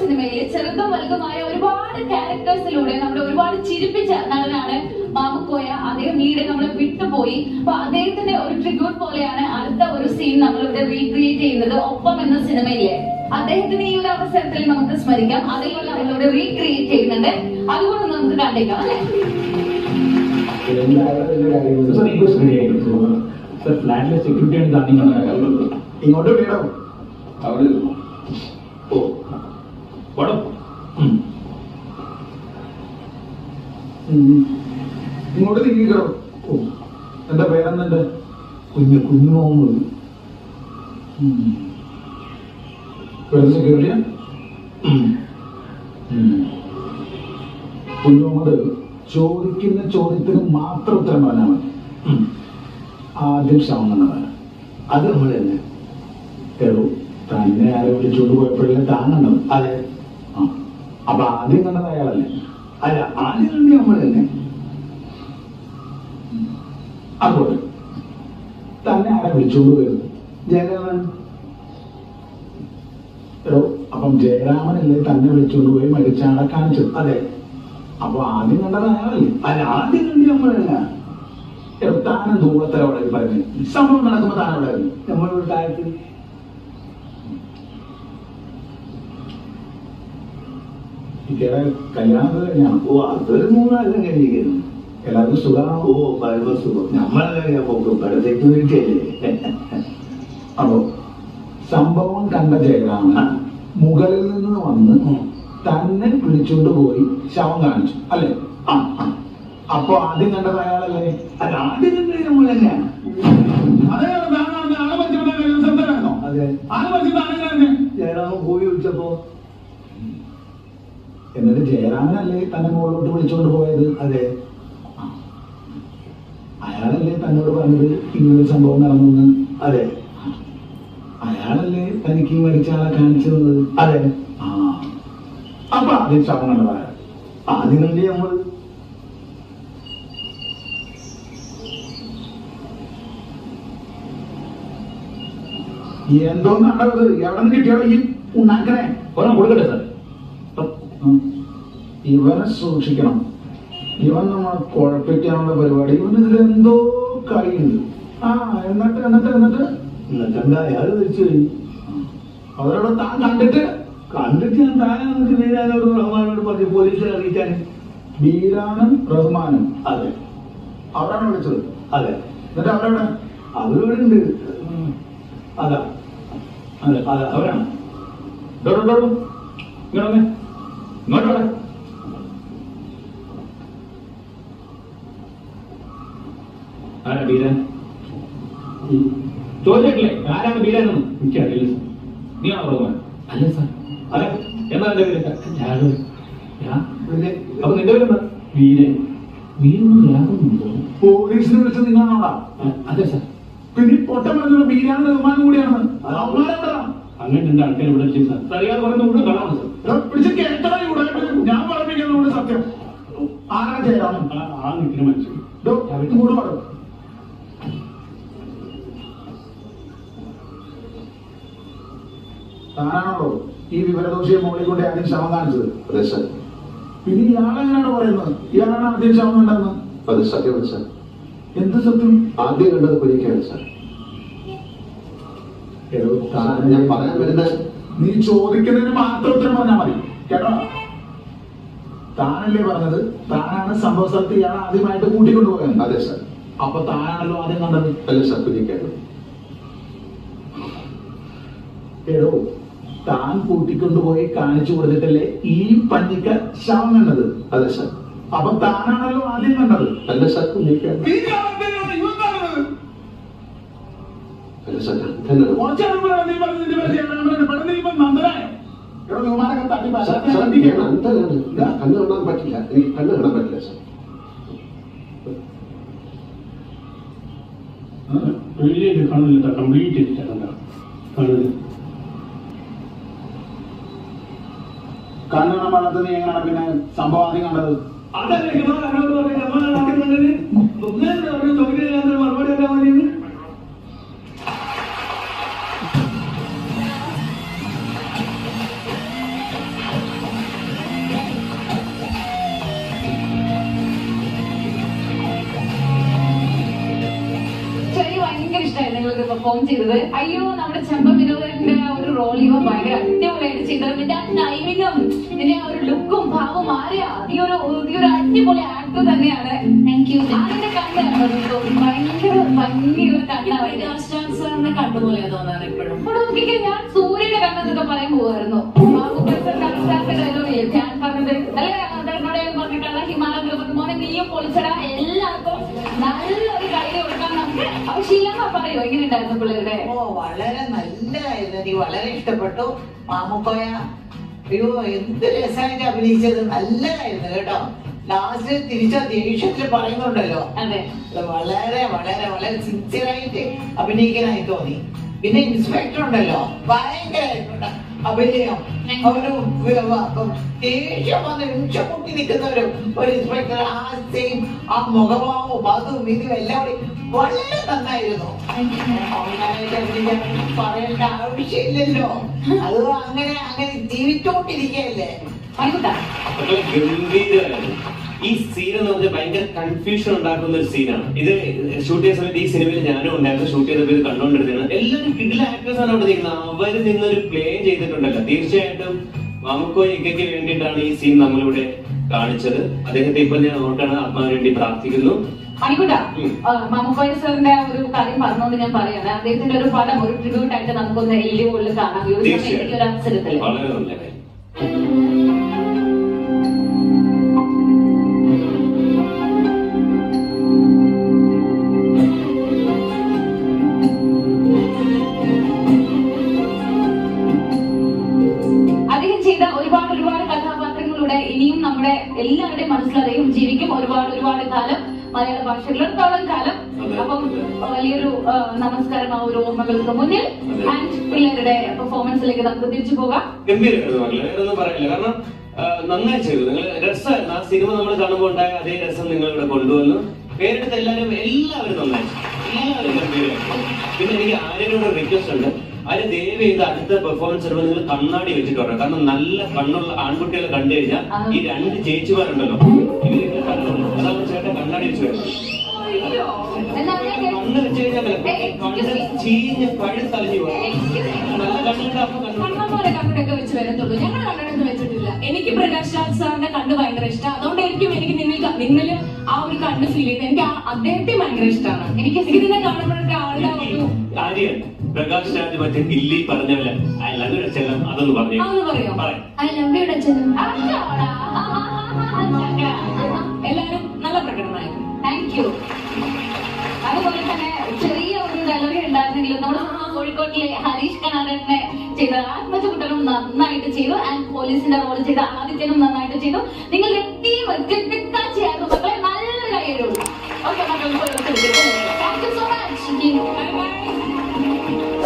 സിനിമയിൽ ചെറുതും വലുതുമായ ഒരുപാട് ക്യാരക്ടേഴ്സിലൂടെ നമ്മളെ ഒരുപാട് ചിരിപ്പിച്ച നടനാണ് മാമുക്കോയ. അദ്ദേഹം ഈയിടെ നമ്മളെ വിട്ടുപോയി. അപ്പൊ അദ്ദേഹത്തിന്റെ ഒരു ട്രിബ്യൂട്ട് പോലെയാണ് അടുത്ത ഒരു സീൻ നമ്മളിവിടെ റീക്രിയേറ്റ് ചെയ്യുന്നത്. ഒപ്പം എന്ന സിനിമയിലെ അദ്ദേഹത്തിന് ഈ ഒരു അവസരത്തിൽ നമുക്ക് സ്മരിക്കാം. അതേപോലെ നമ്മളിവിടെ റീക്രിയേറ്റ് ചെയ്യുന്നുണ്ട്. അതുകൊണ്ട് നമുക്ക് കണ്ടേക്കാം അല്ലെ? ഫ്ലാറ്റിലെ സെക്യൂരിറ്റി ഇങ്ങോട്ട് വീടോ അവിടെ ഇങ്ങോട്ട് തിരിക്കോ. എന്താ പേരെന്നെ? കുഞ്ഞു മുഹമ്മദ്. പേര് സെക്യൂരിറ്റിയാ? കുഞ്ഞു മുഹമ്മദ് ചോദിക്കുന്ന ചോദ്യത്തിന് മാത്രം ഉത്തരം പറഞ്ഞാൽ മതി. ആദ്യം ശവം കണ്ടതാണ്. അത് നമ്മൾ തന്നെ കേളു. തന്നെ ആരെ വിളിച്ചോണ്ട് പോയപ്പോഴല്ലേ താൻ കണ്ടത്? അതെ. അപ്പൊ ആദ്യം കണ്ടത് അയാളല്ലേ? അല്ല, ആദ്യം കണ്ടി നമ്മൾ തന്നെ. അതുപോലെ തന്നെ ആരെ വിളിച്ചോണ്ട് പോയത്? ജയരാമൻ. എടോ, അപ്പം ജയരാമനല്ലേ തന്നെ വിളിച്ചോണ്ട് പോയി മരിച്ച ആളെ കാണിച്ചത്? അതെ. അപ്പൊ ആദ്യം കണ്ടത് അയാളല്ലേ? അല്ല, ആദ്യം കണ്ടി നമ്മൾ തന്നെ. താനും ദൂരത്തെ അവിടെ പറഞ്ഞു സംഭവം നടക്കുമ്പോ താൻ അവിടെ നമ്മളൊരു കാര്യത്തിൽ കല്യാണത് കഴിഞ്ഞാണ്. ഓ, അതൊരു 3 കൊല്ലം കഴിഞ്ഞിരിക്കുന്നു. എല്ലാവർക്കും സുഖമാണോ? ഓ, പരമ സുഖം. നമ്മളെ പോക്കും പല സെക്യൂരിറ്റി അല്ലേ. അപ്പോ സംഭവം കണ്ട ജയരാമൻ മുകളിൽ നിന്ന് വന്ന് തന്നെ പിടിച്ചോണ്ട് പോയി ശവം കാണിച്ചു അല്ലേ? അപ്പൊ ആദ്യം കണ്ടത് അയാളല്ലേ? അല്ല, ആദ്യം കണ്ടത് നമ്മൾ തന്നെയാണ്. അതെ. ജയരാമൻ പോയി വിളിച്ചപ്പോ എന്നിട്ട് ജയരാമനല്ലേ തന്നെ മുകളിലോട്ട് വിളിച്ചോണ്ട് പോയത്? അതെ. അയാളല്ലേ തന്നോട് പറഞ്ഞത് ഇങ്ങനൊരു സംഭവം നടന്നെന്ന്? അതെ. അയാളല്ലേ തനിക്ക് മരിച്ച ആളെ കാണിച്ചത്? അതെ. അപ്പൊ ആദ്യം ശവം കണ്ടതായ ആദ്യം കണ്ടി നമ്മൾ. എന്തോന്നാണത്? എവിടെ നിന്ന് കിട്ടിയോ ഈ ഉണ്ടാക്കണേ? കൊടുക്കട്ടെ സാർ. ഇവനെ സൂക്ഷിക്കണം. ഇവൻ നമ്മളെ കുഴപ്പിക്കാനുള്ള പരിപാടി. ഇവന് ഇതിലെന്തോ കളിയുണ്ട്. എന്നിട്ട് എന്നിട്ട് എന്നിട്ട് എന്നിട്ടെന്താ അയാൾ വെച്ചു കഴിഞ്ഞു. അവരോട് താൻ കണ്ടിട്ട് ഞാൻ താനാണെന്ന് ബീരാനോട് റഹ്മാനോട് പറഞ്ഞു പോലീസിൽ അറിയിക്കാൻ. ബീരാനും റഹ്മാനും? അതെ. അവരാണ് വിളിച്ചത്? അതെ. എന്നിട്ട് അവരോട് അവരോട് ഉണ്ട്. അതാ. അതെ, അതെ, അവരാണ്. ഇങ്ങോട്ടോടെ ആരാ ബീരാൻ? ചോദിച്ചിട്ടില്ലേ ആരാണ് ബീരാനെന്ന്? എനിക്കറിയില്ല സാർ. നീയാണോ റഹ്മാൻ? അല്ല സാർ. അതെ. എന്താ എന്റെ പേര്? അപ്പൊ നിന്റെ പേരെന്താ? വീരൻ. വീരനുണ്ടോ? പോലീസിനെ വിളിച്ച് നിങ്ങളാണോടാ? അതെ സാർ. പിന്നെ പൊട്ടം പറഞ്ഞ ബീരാനും റഹ്മാനും കൂടിയാണ്. അങ്ങനെ എന്റെ ആൾക്കാർ ഇവിടെ വെച്ചു സാർ. അറിയാതെ പറയുന്ന കൂടെ കാണാം സാർ. പിടിച്ച് കേട്ടതാ ഇവിടെ. ഞാൻ പറഞ്ഞിരിക്കുന്നതുകൊണ്ട് സത്യം. ആരാ ജയരാമൻ? ആ നിൽക്കുന്ന മനുഷ്യൻ. ഇങ്ങോട്ട് പറഞ്ഞു. താനാണല്ലോ ഈ വിവരദോഷിയെ മുകളിൽ കൊണ്ട് ആദ്യം ശവം കാണിച്ചത്? അതെ സാർ. പിന്നെ ഇയാളെങ്ങനെയാണ് പറയുന്നത് ഇയാളാണ് ആദ്യം ശവം കണ്ടെന്ന്? അത് സത്യമാണ് സാർ. എന്ത് സത്യം? ആദ്യം കണ്ടത് കുഞ്ഞിക്കാണ് സാർ. ഞാൻ പറയാൻ വരുന്നത് നീ ചോദിക്കുന്നതിന് മാത്രം ഉത്തരം പറഞ്ഞാൽ മതി കേട്ടോ. താനല്ലേ പറഞ്ഞത് താനാണ് സംഭവ സ്ഥലത്ത് ഇയാൾ ആദ്യമായിട്ട് കൂട്ടിക്കൊണ്ടുപോയത്? അതെ സാർ. അപ്പൊ താനാണല്ലോ ആദ്യം കണ്ടത്? അല്ല സാർ, കുഞ്ഞിക്കാണ്. എടോ, താൻ കൂട്ടിക്കൊണ്ടുപോയി കാണിച്ചു കൊടുത്തിട്ടല്ലേ ഈ പഞ്ഞിക്ക ശവം കണ്ടത്? അതെ സാർ. അപ്പൊ താനാണല്ലോ ആദ്യം കണ്ടത്? അല്ല സാർ, കുഞ്ഞിക്കാണ്. അല്ല സാർ, കണ്ണു കാണാൻ പറ്റില്ല. എനിക്ക് കണ്ണു കാണാൻ പറ്റില്ല സാർ. കാണില്ല. കംപ്ലീറ്റ് കാണില്ല. കണ്ണാണ് പണത്ത് നീ എങ്ങനെയാണ് പിന്നെ സംഭവം ആദ്യം കണ്ടത്? അതല്ലേ മറുപടി പെർഫോം ചെയ്തത്. അയ്യോ നമ്മുടെ ചെമ്പ വിനോദന്റെ ആ ഒരു റോൾ ഇവ ഭയങ്കര അടിപൊളിയായിട്ട് ചെയ്തത്. നിന്റെ ആ ടൈമിങ്ങും നിന്റെ ആ ഒരു ലുക്കും ഭാവവും ആരെയാ ഈ ഒരു അടിപൊളി ആക്ടർ തന്നെയാണ്. Thank you. അതിന്റെ കണ്ടാണ് ഭയങ്കര ഭംഗിയുള്ള കണ്ടാണ്. സാറിനെ കണ്ടുപോലെ തോന്നാറ് ഇപ്പോഴും. അപ്പോൾ നോക്കിക്കേ, ഞാൻ സൂര്യയുടെ കണ്ണെന്നൊക്കെ പറയാൻ പോവായിരുന്നു. ഞാൻ പറഞ്ഞത് അല്ലെ പറഞ്ഞിട്ടുള്ള ഹിമാലയ മോനെ നീയും പൊളിച്ചടാ. എല്ലാവർക്കും നല്ലൊരു കൈ കൊടുക്കാൻ നമുക്ക് ആവശ്യമില്ല പറയോ. എങ്ങനെ ഉണ്ടായിരുന്നു പിള്ളേരുടെ? ഓ വളരെ നല്ലതായിരുന്നു. എനിക്ക് വളരെ ഇഷ്ടപ്പെട്ടു. മാമുക്കോയ അയ്യോ എന്ത് രസമായിട്ട് അഭിനയിച്ചത്. നല്ലതായിരുന്നു കേട്ടോ. ലാസ്റ്റ് തിരിച്ച ദേഷ്യത്തിൽ പറയുന്നുണ്ടല്ലോ, അതെ, വളരെ വളരെ വളരെ സിൻസിയറായിട്ട് അഭിനയിക്കാനായി തോന്നി. പിന്നെ ഇൻസ്പെക്ടർ ഉണ്ടല്ലോ, ഭയങ്കരമായിട്ടുണ്ട് അഭിനയം. ഒരു ദേഷ്യം വന്ന് നിമിഷമുട്ടി നിൽക്കുന്ന ഒരു ഇൻസ്പെക്ടർ. ആ സെയിം ആ മുഖഭാവവും അതും ഇതും എല്ലാം കൂടി വളരെ നന്നായിരുന്നു. പറയേണ്ട ആവശ്യമില്ലല്ലോ. അത് അങ്ങനെ അങ്ങനെ ജീവിച്ചോണ്ടിരിക്കല്ലേ. ഗംഭീരമായിരുന്നു ഈ സീൻ എന്ന് പറഞ്ഞാൽ. ഭയങ്കര കൺഫ്യൂഷൻ ഉണ്ടാക്കുന്ന ഒരു സീനാണ് ഇത്. ഷൂട്ട് ചെയ്ത സമയത്ത് ഈ സിനിമയിൽ ഞാനും ഉണ്ടായിരുന്നു. ഷൂട്ട് ചെയ്തപ്പോൾ ഇത് കണ്ടുകൊണ്ടിരുന്നതാണ്. എല്ലാവരും കിഡിൽ ആക്ടേഴ്സ് ആണ് അവിടെ നിൽക്കുന്നത്. അവർ നിന്നൊരു പ്ലേ ചെയ്തിട്ടുണ്ടല്ലോ. തീർച്ചയായിട്ടും മാമുക്കോയ ഇക്കയ്ക്ക് വേണ്ടിയിട്ടാണ് ഈ സീൻ നമ്മളിവിടെ കാണിച്ചത്. അദ്ദേഹത്തെ ഇപ്പൊ ഞാൻ ഓർക്കാണ് ആത്മാവിന് വേണ്ടി പ്രാർത്ഥിക്കുന്നു. മണിക്കുട്ടാ, മാമുക്കോയ സാറിന്റെ ഒരു കാര്യം പറഞ്ഞുകൊണ്ട് ഞാൻ പറയാണ്. അദ്ദേഹത്തിന്റെ ഒരു പടം ഒരു ട്രിബ്യൂട്ട് ആയിട്ട് നമുക്കൊന്ന് എല്ലുകളിൽ കാണാം ഈ ഒരു അവസരത്തിൽ. വളരെ നല്ല കാര്യം. ഒരുപാട് കഥാപാത്രങ്ങളുടെ ഇനിയും നമ്മുടെ എല്ലാവരുടെയും മനസ്സിൽ അദ്ദേഹം ജീവിക്കും ഒരുപാട് കാലം, മലയാള ഭാഷകളിടത്തോളം കാലം. അപ്പം വലിയൊരു നമസ്കാരം ആ ഒരു ഓർമ്മകൾക്ക് മുന്നിൽ. ആൻഡ് പിള്ളേരുടെ പെർഫോമൻസിലേക്ക് നമുക്ക് തിരിച്ചു പോകാം. ഗംഭീരമായിരുന്നു മക്കളെ, വേറൊന്നും പറയില്ല. കാരണം നന്നായി ചെയ്തു നിങ്ങൾ. രസമായിരുന്നു ആ സിനിമ നമ്മൾ കാണുമ്പോൾ ഉണ്ടായ അതേ രസം നിങ്ങൾ ഇവിടെ കൊണ്ടുവന്നു. പേരെടുത്ത് എല്ലാവരും നന്നായി, എല്ലാവരും ഗംഭീരമായിരുന്നു. പിന്നെ എനിക്ക് ആര്യനോട് റിക്വസ്റ്റ് ഉണ്ട്, അതിന് ദയവ് ചെയ്ത് അടുത്ത പെർഫോമൻസ് വരുമ്പോൾ നിങ്ങൾ കണ്ണാടി വെച്ചിട്ട് പറയാം. കാരണം നല്ല കണ്ണുള്ള ആൺകുട്ടികളെ കണ്ടു കഴിഞ്ഞാൽ ഈ രണ്ട് ചേച്ചിമാരുണ്ടല്ലോ, ഇവരൊക്കെ കണ്ണുണ്ട്. അതാണ് ചേട്ടൻ കണ്ണാടി വെച്ച് വരുന്നത്. കണ്ണ് വെച്ച് കഴിഞ്ഞാൽ ചീഞ്ഞ് പഴുത്തലിഞ്ഞു പോകും. നല്ല കണ്ണുണ്ടാകുമ്പോൾ കണ്ണൊക്കെ വെച്ച് വരത്തുള്ളൂ. ഞങ്ങൾ കണ്ണടൊന്നും വെച്ചിട്ടില്ല. എനിക്ക് പ്രകാശ് രാജ് സാറിന്റെ കണ്ണ് ഭയങ്കര ഇഷ്ടം. അതുകൊണ്ടായിരിക്കും എനിക്ക് നിന്നിൽ ആ ഒരു കണ്ണ് ഫീൽ ചെയ്ത്. എനിക്ക് അദ്ദേഹത്തെ ഭയങ്കര ഇഷ്ടമാണ്. എനിക്ക് ഇതിനെ കാണുമ്പോഴൊക്കെ ആളുടെ ഒരു ആര്യൻ പ്രകാശ് രാജ് മറ്റേ ദില്ലി പറഞ്ഞ ഐ ലവ് യു ചെല്ലം അതൊന്ന് പറഞ്ഞു. ഐ ലവ് യു ചെല്ലം. എല്ലാരും നല്ല പ്രകടനമായിരുന്നു. Thank you. അതുപോലെ തന്നെ ചെറിയ ഒരു ഡെലിവറി ഉണ്ടായിരുന്നെങ്കിലും നമ്മുടെ കോഴിക്കോട്ടിലെ ഹരീഷ് കനാരനെ ചെയ്ത ആത്മജകുട്ടനും നന്നായിട്ട് ചെയ്തു. ആൻഡ് പോലീസിന്റെ റോൾ ചെയ്ത ആദിത്യനും നന്നായിട്ട് ചെയ്തു. നിങ്ങൾ എത്തിയും ചെയ്യായിരുന്നു മക്കളെ. നല്ലൊരു കൈയ്യരുള്ളൂ. ഓക്കെ മക്കൾ.